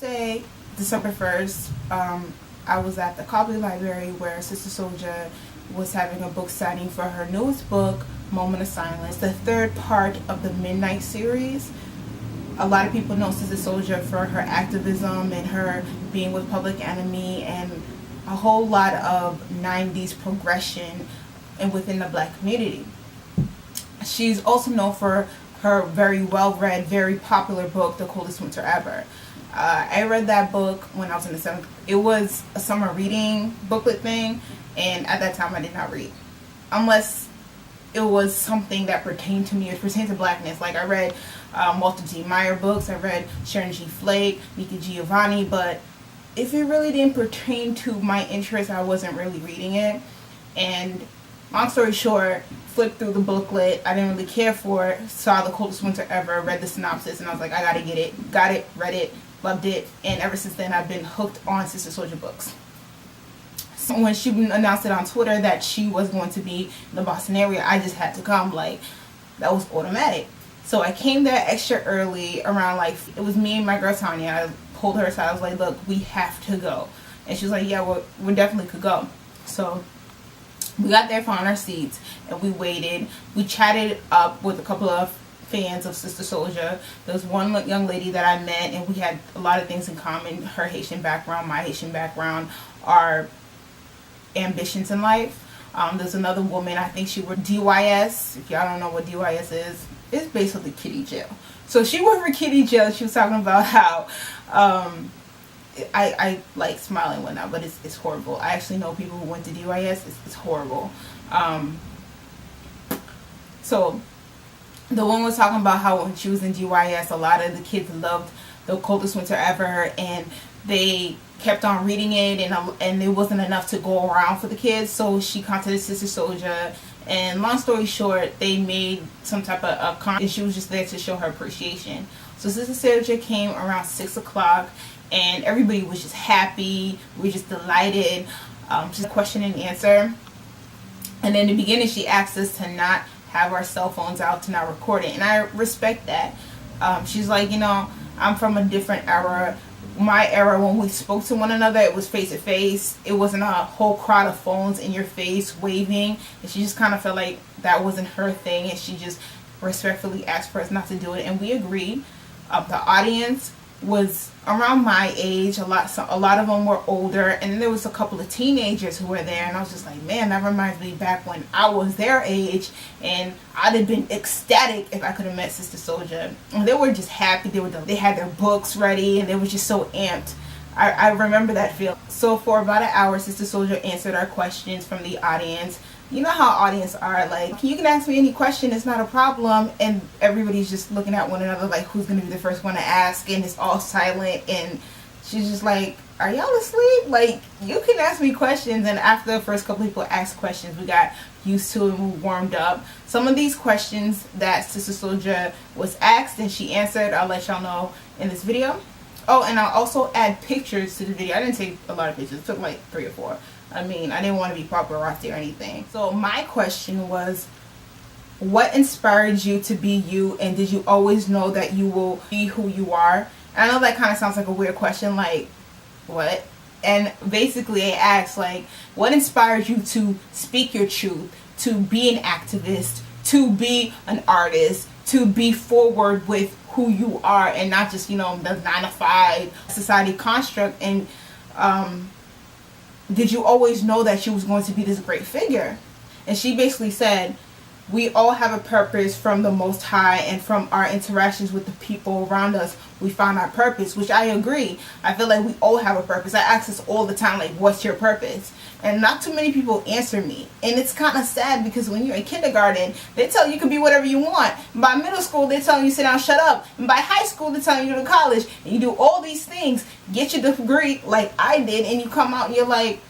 Wednesday, December 1st, I was at the Copley Library where Sister Souljah was having a book signing for her newest book, Moment of Silence, the third part of the Midnight series. A lot of people know Sister Souljah for her activism and her being with Public Enemy and a whole lot of 90s progression and within the black community. She's also known for her very well-read, very popular book, The Coldest Winter Ever. I read that book when I was in the 7th. It was a summer reading booklet thing, and at that time I did not read. Unless it was something that pertained to me, it pertained to blackness. Like I read Walter G. Meyer books, I read Sharon G. Flake, Nika Giovanni, but if it really didn't pertain to my interest, I wasn't really reading it. And long story short, flipped through the booklet, I didn't really care for it, saw The Coldest Winter Ever, read the synopsis, and I was like, I gotta get it. Got it, read it, loved it, and ever since then I've been hooked on Sister Souljah books. So when she announced it on Twitter that she was going to be in the Boston area, I just had to come. Like, that was automatic. So I came there extra early, around like, it was me and my girl Tanya. I pulled her aside, I was like, look, we have to go. And she was like, yeah, we definitely could go. So we got there, found our seats, and we waited. We chatted up with a couple of fans of Sister Souljah. There was one young lady that I met, and we had a lot of things in common. Her Haitian background, my Haitian background, our ambitions in life. There's another woman, I think she worked DYS. If y'all don't know what DYS is, it's basically kitty jail. So she worked for kitty jail. She was talking about how I like smiling and whatnot, but it's horrible. I actually know people who went to DYS. It's horrible. So the one was talking about how when she was in DYS, a lot of the kids loved The Coldest Winter Ever, and they kept on reading it, and it wasn't enough to go around for the kids. So she contacted Sister Souljah, and long story short, they made some type of con, and she was just there to show her appreciation. So Sister Souljah came around 6 o'clock, and everybody was just happy. We were just delighted. Just a question and answer. And in the beginning, she asked us to not have our cell phones out, to not record it, and I respect that. She's like, you know, I'm from a different era. My era, when we spoke to one another, it was face to face. It wasn't a whole crowd of phones in your face waving, and she just kind of felt like that wasn't her thing, and she just respectfully asked for us not to do it, and we agreed. The audience was around my age. A lot of them were older, and then there was a couple of teenagers who were there, and I was just like, man, that reminds me back when I was their age, and I'd have been ecstatic if I could have met Sister Souljah. And they were just happy. They had their books ready, and they were just so amped. I remember that feeling. So for about an hour, Sister Souljah answered our questions from the audience. You know how audience are, like, you can ask me any question, it's not a problem, and everybody's just looking at one another like, who's going to be the first one to ask, and it's all silent, and she's just like, are y'all asleep? Like, you can ask me questions. And after the first couple people asked questions, we got used to it and we warmed up. Some of these questions that Sister Souljah was asked and she answered, I'll let y'all know in this video. Oh, and I'll also add pictures to the video. I didn't take a lot of pictures, it took like 3 or 4. I mean, I didn't want to be paparazzi or anything. So my question was, what inspired you to be you, and did you always know that you will be who you are? And I know that kind of sounds like a weird question, like, what? And basically I asked, like, what inspired you to speak your truth, to be an activist, to be an artist, to be forward with who you are, and not just, you know, the 9-to-5 society construct? And did you always know that she was going to be this great figure? And she basically said, we all have a purpose from the Most High, and from our interactions with the people around us, we find our purpose, which I agree. I feel like we all have a purpose. I ask this all the time, like, what's your purpose? And not too many people answer me. And it's kind of sad, because when you're in kindergarten, they tell you can be whatever you want. By middle school, they're telling you sit down, shut up. And by high school, they're telling you to college, and you do all these things, get your degree like I did, and you come out and you're like,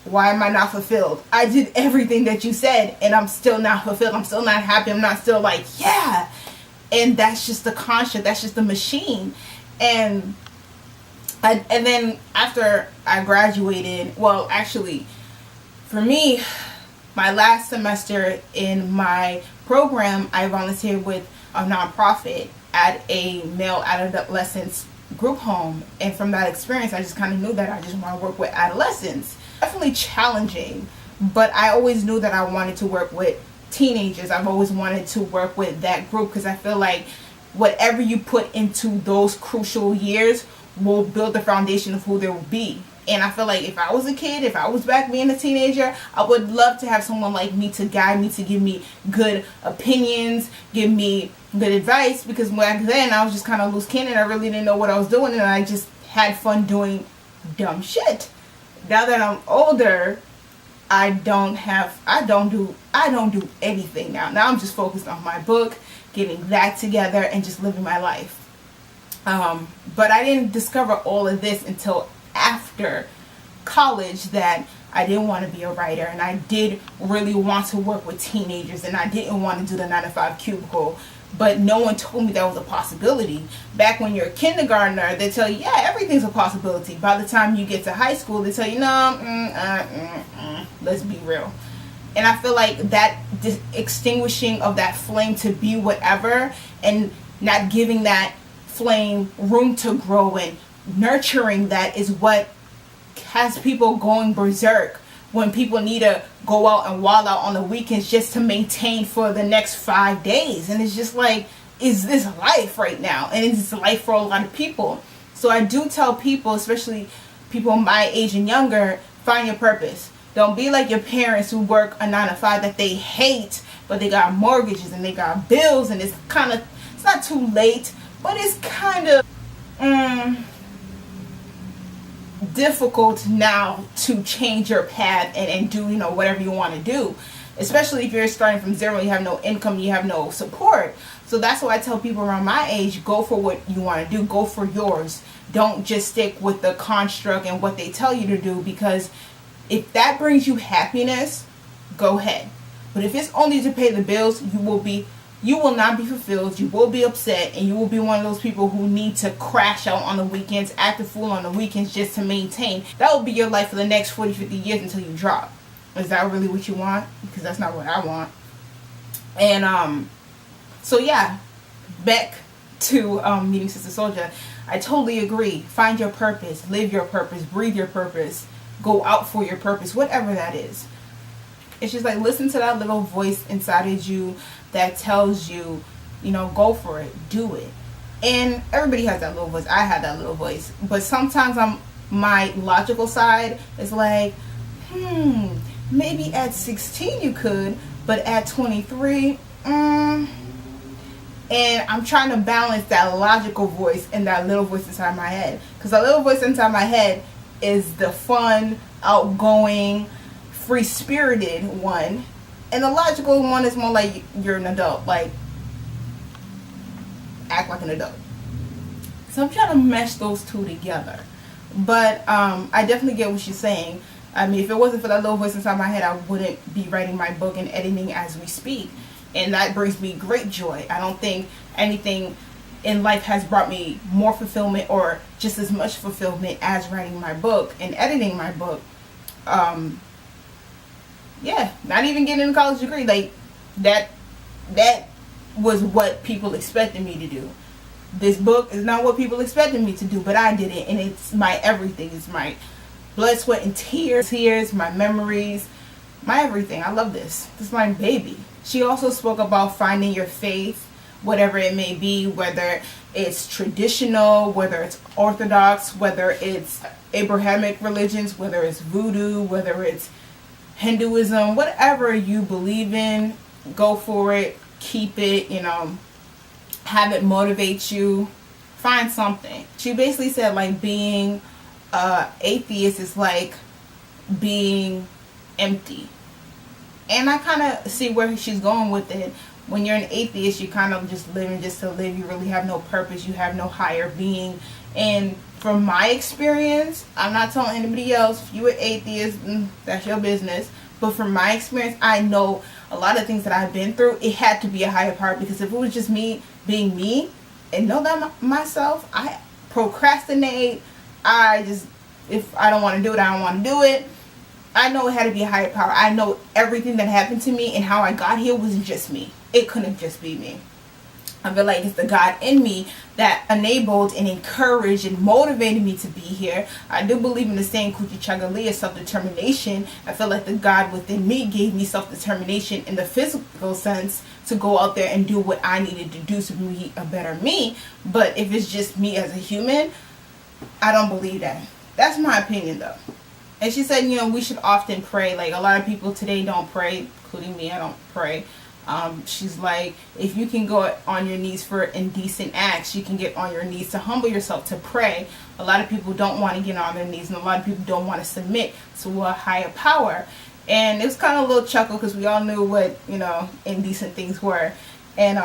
why am I not fulfilled? I did everything that you said, and I'm still not fulfilled. I'm still not happy. I'm not still like, yeah. And that's just the construct. That's just the machine. And then after I graduated, well, actually, for me, my last semester in my program, I volunteered with a nonprofit at a male adolescents group home, and from that experience I just kind of knew that I just want to work with adolescents. Definitely challenging, but I always knew that I wanted to work with teenagers. I've always wanted to work with that group because I feel like whatever you put into those crucial years will build the foundation of who they will be. And I feel like if I was a kid, if I was back being a teenager, I would love to have someone like me to guide me, to give me good opinions, give me good advice, because back then I was just kind of loose cannon. I really didn't know what I was doing, and I just had fun doing dumb shit. Now that I'm older, I don't do anything now. Now I'm just focused on my book, getting that together, and just living my life. But I didn't discover all of this until after college, that I didn't want to be a writer, and I did really want to work with teenagers, and I didn't want to do the 9-to-5 cubicle. But no one told me that was a possibility. Back when you're a kindergartner, they tell you, yeah, everything's a possibility. By the time you get to high school, they tell you, no, let's be real. And I feel like that extinguishing of that flame to be whatever, and not giving that flame room to grow, and nurturing that, is what has people going berserk when people need to go out and wild out on the weekends just to maintain for the next 5 days. And it's just like, is this life right now? And it's life for a lot of people. So I do tell people, especially people my age and younger, find your purpose. Don't be like your parents who work a 9-to-5 that they hate, but they got mortgages and they got bills, and it's not too late, but it's kind of difficult now to change your path and do whatever you want to do, especially if you're starting from zero. You have no income, you have no support. So that's why I tell people around my age, go for what you want to do, go for yours. Don't just stick with the construct and what they tell you to do, because if that brings you happiness, go ahead. But if it's only to pay the bills, you will not be fulfilled. You will be upset, and you will be one of those people who need to crash out on the weekends, act a fool on the weekends just to maintain. That will be your life for the next 40, 50 years until you drop. Is that really what you want? Because that's not what I want. And so yeah, back to meeting Sister Souljah. I totally agree. Find your purpose, live your purpose, breathe your purpose, go out for your purpose, whatever that is. It's just like, listen to that little voice inside of you that tells you, go for it, do it. And everybody has that little voice. I had that little voice. But sometimes my logical side is like, maybe at 16 you could, but at 23, and I'm trying to balance that logical voice and that little voice inside my head. Because the little voice inside my head is the fun, outgoing, free-spirited one. And the logical one is more like, you're an adult. Like, act like an adult. So I'm trying to mesh those two together. But I definitely get what she's saying. I mean, if it wasn't for that little voice inside my head, I wouldn't be writing my book and editing as we speak. And that brings me great joy. I don't think anything in life has brought me more fulfillment, or just as much fulfillment, as writing my book and editing my book. Yeah, not even getting a college degree. Like, that was what people expected me to do. This book is not what people expected me to do, but I did it, and it's my everything. It's my blood, sweat, and tears, my memories, my everything. I love this. This is my baby. She also spoke about finding your faith, whatever it may be, whether it's traditional, whether it's Orthodox, whether it's Abrahamic religions, whether it's voodoo, whether it's Hinduism, whatever you believe in, go for it, keep it, have it motivate you, find something. She basically said, like, being atheist is like being empty. And I kind of see where she's going with it. When you're an atheist, you kind of just living just to live. You really have no purpose. You have no higher being. And from my experience, I'm not telling anybody else, if you're an atheist, that's your business. But from my experience, I know a lot of things that I've been through, it had to be a higher power. Because if it was just me being me and know that myself, I procrastinate. If I don't want to do it, I don't want to do it. I know it had to be a higher power. I know everything that happened to me and how I got here wasn't just me. It couldn't just be me. I feel like it's the God in me that enabled and encouraged and motivated me to be here. I do believe in the saying Kuchi Chagalia, self-determination. I feel like the God within me gave me self-determination in the physical sense to go out there and do what I needed to do to be a better me. But if it's just me as a human, I don't believe that. That's my opinion though. And she said, we should often pray. Like, a lot of people today don't pray, including me. I don't pray. She's like, if you can go on your knees for indecent acts, you can get on your knees to humble yourself, to pray. A lot of people don't want to get on their knees, and a lot of people don't want to submit to a higher power. And it was kind of a little chuckle because we all knew what, indecent things were. And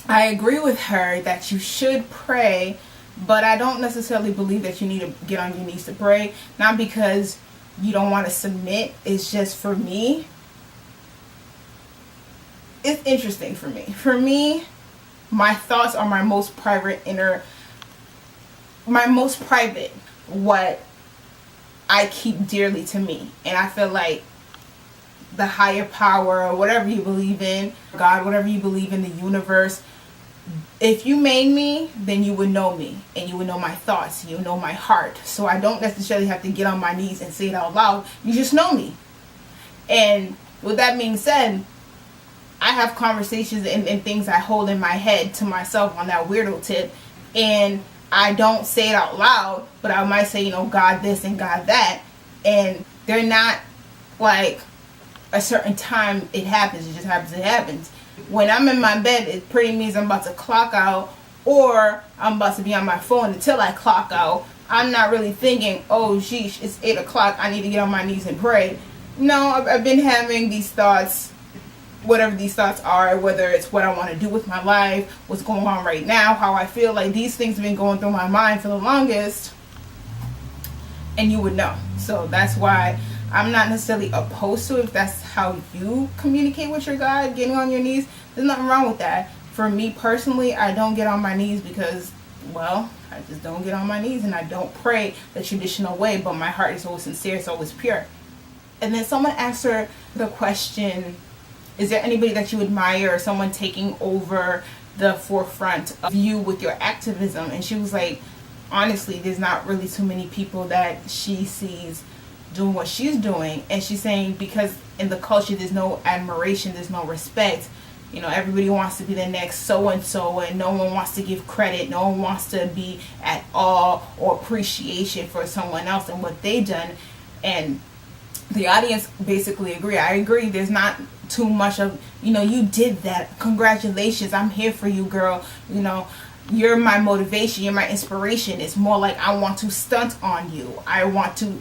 I agree with her that you should pray, but I don't necessarily believe that you need to get on your knees to pray. Not because you don't want to submit. It's just, for me, it's interesting for me. For me, my thoughts are my most private what I keep dearly to me. And I feel like the higher power, or whatever you believe in, God, whatever you believe in, the universe, if you made me, then you would know me, and you would know my thoughts, you know my heart. So I don't necessarily have to get on my knees and say it out loud. You just know me. And with that being said, I have conversations and things I hold in my head to myself on that weirdo tip, and I don't say it out loud, but I might say, God this and God that, and they're not like a certain time it happens. It just happens. It happens. When I'm in my bed, it pretty means I'm about to clock out, or I'm about to be on my phone until I clock out. I'm not really thinking, oh sheesh, it's 8 o'clock, I need to get on my knees and pray. No, I've been having these thoughts, whatever these thoughts are, whether it's what I want to do with my life, what's going on right now, how I feel. Like, these things have been going through my mind for the longest, and you would know. So that's why I'm not necessarily opposed to it. If that's how you communicate with your God, getting on your knees, there's nothing wrong with that. For me personally, I don't get on my knees because, well, I just don't get on my knees, and I don't pray the traditional way, but my heart is always sincere, it's always pure. And then someone asked her the question, is there anybody that you admire, or someone taking over the forefront of you with your activism? And she was like, honestly, there's not really too many people that she sees doing what she's doing. And she's saying, because in the culture there's no admiration, there's no respect. Everybody wants to be the next so-and-so, and no one wants to give credit, no one wants to be at awe or appreciation for someone else and what they've done. And the audience basically agree. I agree. There's not too much of, you did that. Congratulations. I'm here for you, girl. You're my motivation. You're my inspiration. It's more like, I want to stunt on you. I want to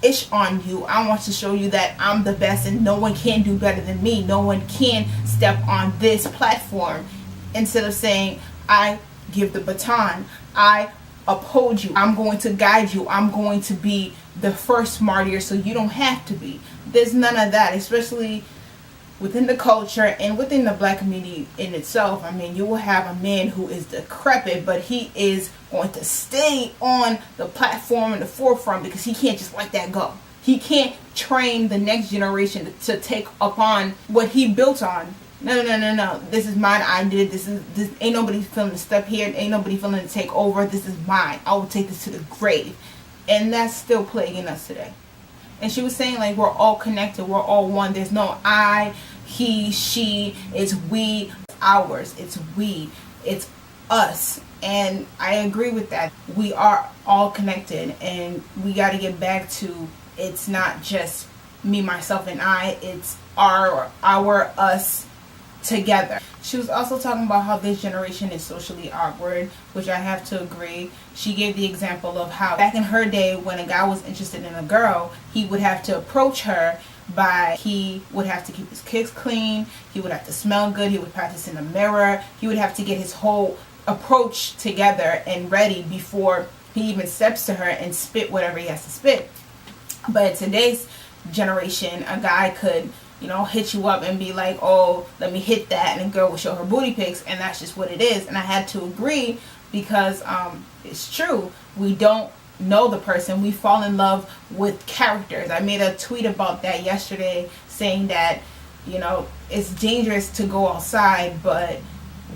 ish on you. I want to show you that I'm the best and no one can do better than me. No one can step on this platform. Instead of saying, I give the baton. I uphold you. I'm going to guide you. I'm going to be the first martyr so you don't have to be. There's none of that, especially within the culture and within the black community in itself. I mean, you will have a man who is decrepit, but he is going to stay on the platform in the forefront because he can't just let that go. He can't train the next generation to take upon what he built on. No. This is mine. I did this. Ain't nobody feeling to step here. Ain't nobody feeling to take over. This is mine. I will take this to the grave. And that's still plaguing us today. And she was saying, like, we're all connected. We're all one. There's no I, he, she. It's we, ours. It's we. It's us. And I agree with that. We are all connected. And we got to get back to, it's not just me, myself, and I. It's our us together. She was also talking about how this generation is socially awkward, which I have to agree. She gave the example of how back in her day, when a guy was interested in a girl, he would have to approach her he would have to keep his kicks clean, he would have to smell good, he would practice in the mirror, he would have to get his whole approach together and ready before he even steps to her and spit whatever he has to spit. But today's generation, a guy could hit you up and be like, oh, let me hit that, and a girl will show her booty pics, and that's just what it is. And I had to agree because it's true. We don't know the person. We fall in love with characters. I made a tweet about that yesterday saying that, it's dangerous to go outside, but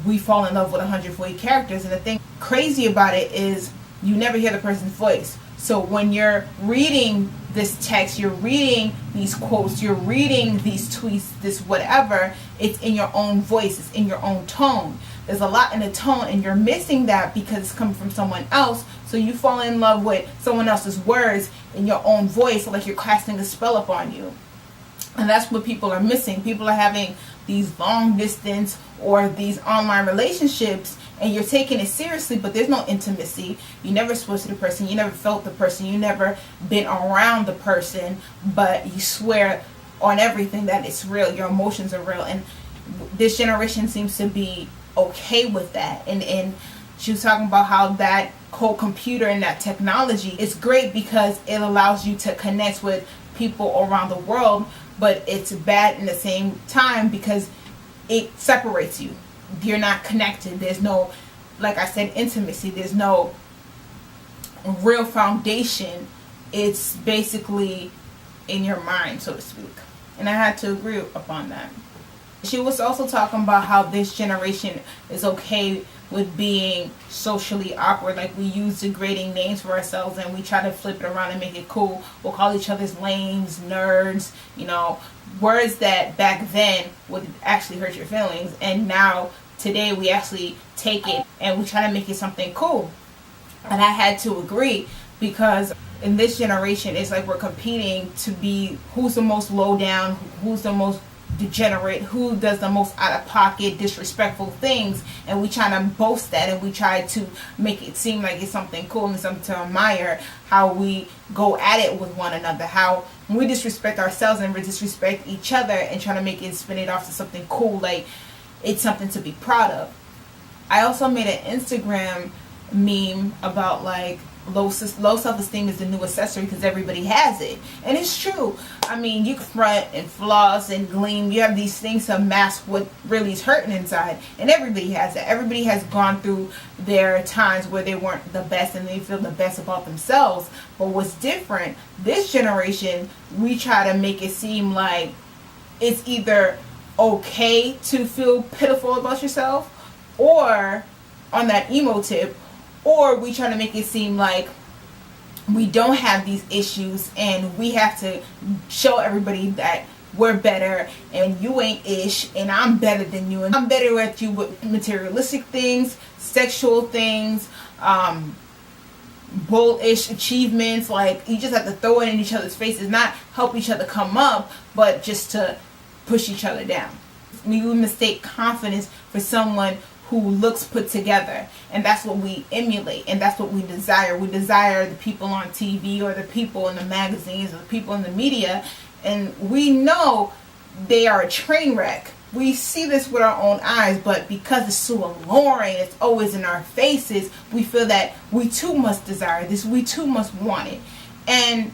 we fall in love with 140 characters. And the thing crazy about it is you never hear the person's voice. So when you're reading this text, you're reading these quotes, you're reading these tweets, this whatever, it's in your own voice, it's in your own tone. There's a lot in the tone, and you're missing that because it's coming from someone else. So you fall in love with someone else's words in your own voice, like you're casting a spell upon you. And that's what people are missing. People are having these long distance or these online relationships, and you're taking it seriously, but there's no intimacy. You never spoke to the person, you never felt the person, you never been around the person, but you swear on everything that it's real, your emotions are real. And this generation seems to be okay with that. And she was talking about how that whole computer and that technology is great because it allows you to connect with people around the world, but it's bad in the same time because it separates you. You're not connected. There's no, like I said, intimacy. There's no real foundation. It's basically in your mind, so to speak. And I had to agree upon that. She was also talking about how this generation is okay with being socially awkward. Like, we use degrading names for ourselves and we try to flip it around and make it cool. We'll call each other's lames, nerds, words that back then would actually hurt your feelings. And now, today, we actually take it and we try to make it something cool. And I had to agree, because in this generation, it's like we're competing to be who's the most low down, who's the most degenerate, who does the most out of pocket, disrespectful things, and we try to boast that, and we try to make it seem like it's something cool and something to admire. How we go at it with one another, how we disrespect ourselves and we disrespect each other, and try to make it, spin it off to something cool, like it's something to be proud of. I also made an Instagram meme about like low self-esteem is the new accessory because everybody has it. And it's true. I mean, you can front and floss and gleam. You have these things to mask what really is hurting inside. And everybody has it. Everybody has gone through their times where they weren't the best and they feel the best about themselves. But what's different, this generation, we try to make it seem like it's either okay to feel pitiful about yourself, or on that emo tip, or we try to make it seem like we don't have these issues and we have to show everybody that we're better and you ain't ish and I'm better than you and I'm better at you with materialistic things, sexual things, bullish achievements. Like, you just have to throw it in each other's faces, not help each other come up, but just to push each other down. We mistake confidence for someone who looks put together, and that's what we emulate, and that's what we desire. We desire the people on TV or the people in the magazines or the people in the media, and we know they are a train wreck. We see this with our own eyes, but because it's so alluring, it's always in our faces, we feel that we too must desire this, we too must want it. And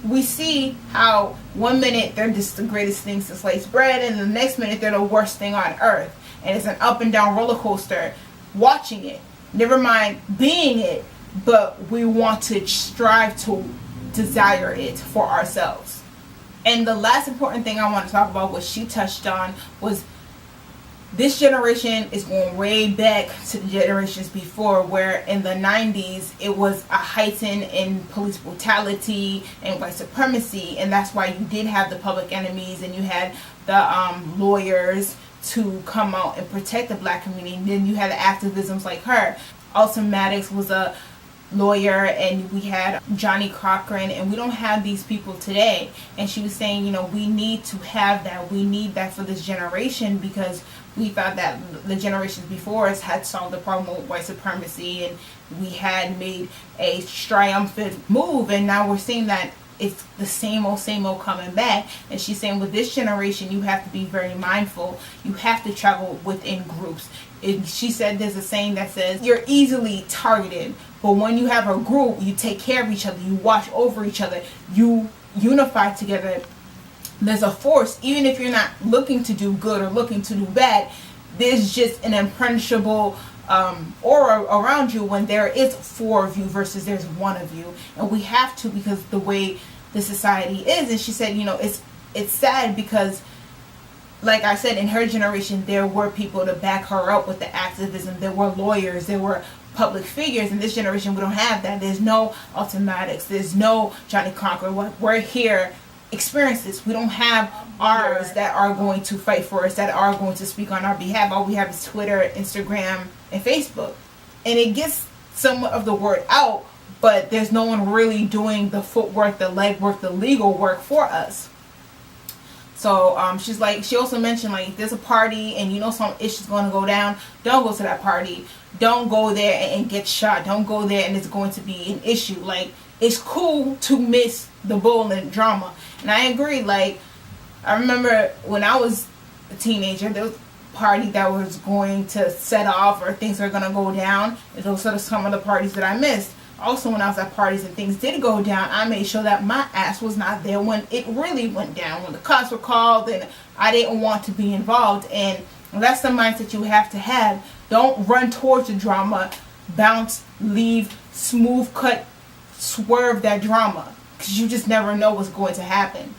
we see how 1 minute they're just the greatest thing since sliced bread, and the next minute they're the worst thing on earth. And it's an up and down roller coaster watching it. Never mind being it, but we want to strive to desire it for ourselves. And the last important thing I want to talk about, what she touched on, was this generation is going way back to the generations before, where in the 90s it was a heighten in police brutality and white supremacy, and that's why you did have the public enemies and you had the lawyers to come out and protect the black community. And then you had the activisms like her. Alton Maddox was a lawyer, and we had Johnny Cochran, and we don't have these people today. And she was saying, we need to have that. We need that for this generation, because we thought that the generations before us had solved the problem with white supremacy and we had made a triumphant move, and now we're seeing that it's the same old coming back. And she's saying with this generation, you have to be very mindful. You have to travel within groups. She said there's a saying that says you're easily targeted, but when you have a group, you take care of each other, you watch over each other, you unify together. There's a force, even if you're not looking to do good or looking to do bad, there's just an impenetrable aura around you when there is 4 of you versus there's 1 of you. And we have to, because the way the society is. And she said, it's sad because like I said, in her generation, there were people to back her up with the activism. There were lawyers. There were public figures. In this generation, we don't have that. There's no automatics. There's no Johnny Conquer. We're here, experiences. We don't have ours that are going to fight for us, that are going to speak on our behalf. All we have is Twitter, Instagram, and Facebook. And it gets some of the word out, but there's no one really doing the footwork, the legwork, the legal work for us. So she's like, she also mentioned, like, if there's a party and you know some issue's going to go down, don't go to that party. Don't go there and get shot. Don't go there and it's going to be an issue. Like, it's cool to miss the bullying drama. And I agree. Like, I remember when I was a teenager, there was a party that was going to set off or things are going to go down. And those are some of the parties that I missed. Also, when I was at parties and things did go down, I made sure that my ass was not there when it really went down. When the cops were called and I didn't want to be involved. And that's the mindset you have to have. Don't run towards the drama. Bounce, leave, smooth cut, swerve that drama. Because you just never know what's going to happen.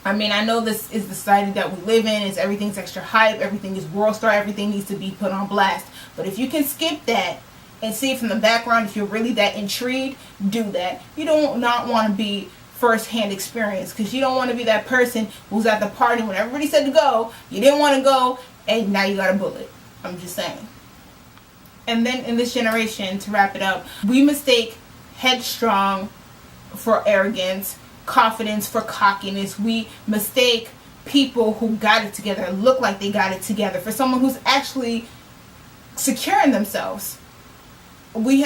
I mean, I know this is the society that we live in. Everything's extra hype. Everything is world star. Everything needs to be put on blast. But if you can skip that and see it from the background, if you're really that intrigued, do that. You don't not want to be first-hand experience, because you don't want to be that person who's at the party when everybody said to go, you didn't want to go, and now you got a bullet. I'm just saying. And then in this generation, to wrap it up, we mistake headstrong for arrogance, confidence for cockiness. We mistake people who got it together, look like they got it together, for someone who's actually secure in themselves. We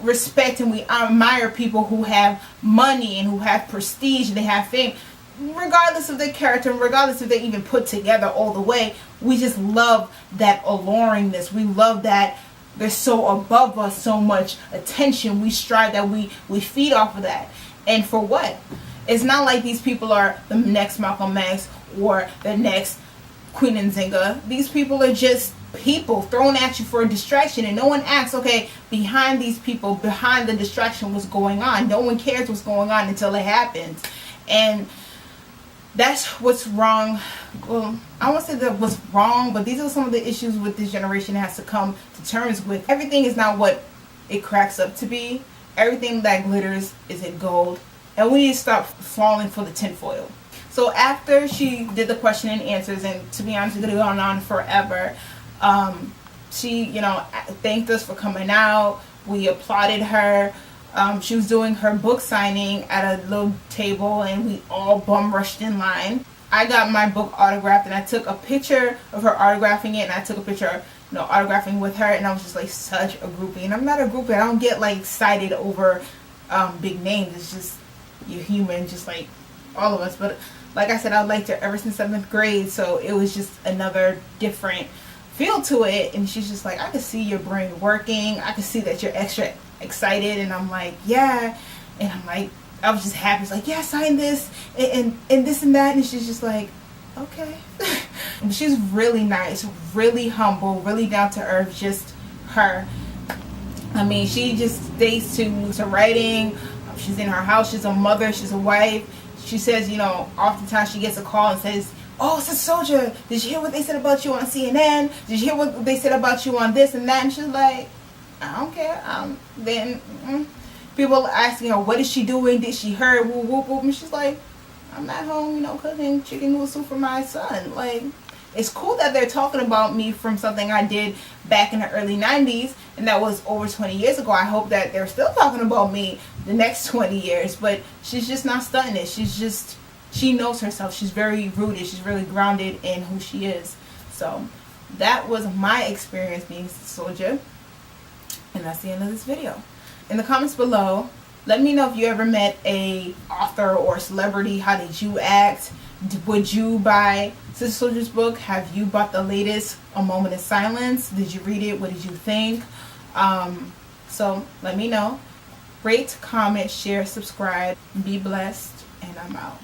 respect and we admire people who have money and who have prestige and they have fame, regardless of their character, regardless if they even put together all the way. We just love that alluringness. We love that they're so above us, so much attention. We strive that we feed off of that. And for what? It's not like these people are the next Malcolm X or the next Queen Nzinga. These people are just people thrown at you for a distraction, and no one asks, okay, behind these people, behind the distraction, what's going on? No one cares what's going on until it happens. And that's what's wrong. Well, I won't say that what's wrong, but these are some of the issues with this generation has to come to terms with. Everything is not what it cracks up to be. Everything that glitters isn't gold, and we need to stop falling for the tinfoil. So after she did the question and answers, and to be honest, it could have gone on forever. She, thanked us for coming out. We applauded her. She was doing her book signing at a little table, and we all bum rushed in line. I got my book autographed, and I took a picture of her autographing it, and I took a picture, autographing with her, and I was just like such a groupie. And I'm not a groupie. I don't get like excited over big names. It's just, you're human, just like all of us. But like I said, I liked her ever since 7th grade, so it was just another different feel to it. And she's just like, I could see your brain working. I could see that you're extra excited. And I'm like, yeah. And I'm like, I was just happy. It's like, yeah, sign this and this and that. And she's just like, okay. She's really nice, really humble, really down to earth, just her. I mean, she just stays to writing. She's in her house. She's a mother. She's a wife. She says, oftentimes she gets a call and says, oh, Sister Souljah, did you hear what they said about you on CNN? Did you hear what they said about you on this and that? And she's like, I don't care. Then people asking her, what is she doing? Did she hurt? Whoop, whoop, whoop. And she's like, I'm at home, cooking chicken noodle soup for my son. Like, it's cool that they're talking about me from something I did back in the early 90s, and that was over 20 years ago. I hope that they're still talking about me the next 20 years, but she's just not stunting it. She knows herself. She's very rooted. She's really grounded in who she is. So that was my experience being Souljah, and that's the end of this video. In the comments below, let me know if you ever met a author or celebrity. How did you act? Would you buy Sister Souljah's book? Have you bought the latest A Moment in Silence? Did you read it? What did you think? So let me know. Rate, comment, share, subscribe. Be blessed, and I'm out.